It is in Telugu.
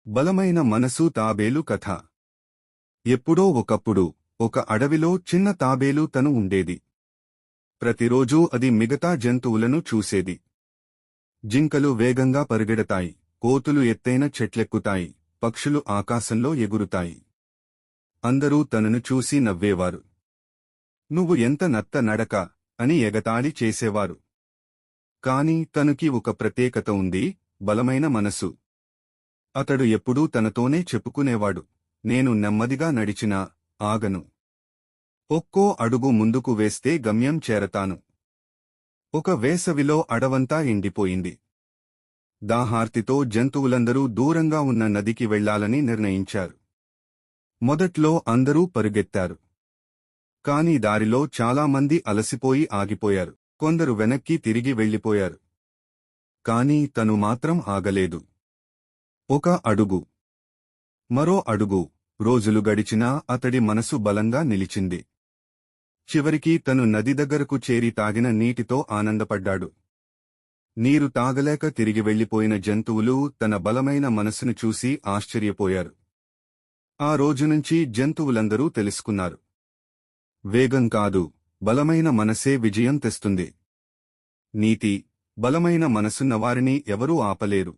బలమైన మనసు తాబేలు కథ. ఎప్పుడో ఒకప్పుడు ఒక అడవిలో చిన్న తాబేలు తను ఉండేది. ప్రతిరోజూ అది మిగతా జంతువులను చూసేది. జింకలు వేగంగా పరిగెడతాయి, కోతులు ఎత్తైన చెట్లెక్కుతాయి, పక్షులు ఆకాశంలో ఎగురుతాయి. అందరూ తనను చూసి నవ్వేవారు. నువ్వు ఎంత నత్త నడక అని ఎగతాళి చేసేవారు. కాని తనకి ఒక ప్రత్యేకత ఉంది, బలమైన మనసు. అతడు ఎప్పుడూ తనతోనే చెప్పుకునేవాడు, నేను నెమ్మదిగా నడిచినా ఆగను. ఒక్కో అడుగు ముందుకు వేస్తే గమ్యం చేరతాను. ఒక వేసవిలో అడవంతా ఎండిపోయింది. దాహార్తితో జంతువులందరూ దూరంగా ఉన్న నదికి వెళ్లాలని నిర్ణయించారు. మొదట్లో అందరూ పరుగెత్తారు. కాని దారిలో చాలామంది అలసిపోయి ఆగిపోయారు. కొందరు వెనక్కి తిరిగి వెళ్లిపోయారు. కాని తను మాత్రం ఆగలేదు. ఒక అడుగు, మరో అడుగు. రోజులు గడిచినా అతడి మనసు బలంగా నిలిచింది. చివరికి తను నది దగ్గరకు చేరి తాగిన నీటితో ఆనందపడ్డాడు. నీరు తాగలేక తిరిగి వెళ్లిపోయిన జంతువులు తన బలమైన మనసును చూసి ఆశ్చర్యపోయారు. ఆ రోజునుంచి జంతువులందరూ తెలుసుకున్నారు, వేగం కాదు, బలమైన మనసే విజయం తెస్తుంది. నీతి: బలమైన మనసున్నవారిని ఎవరూ ఆపలేరు.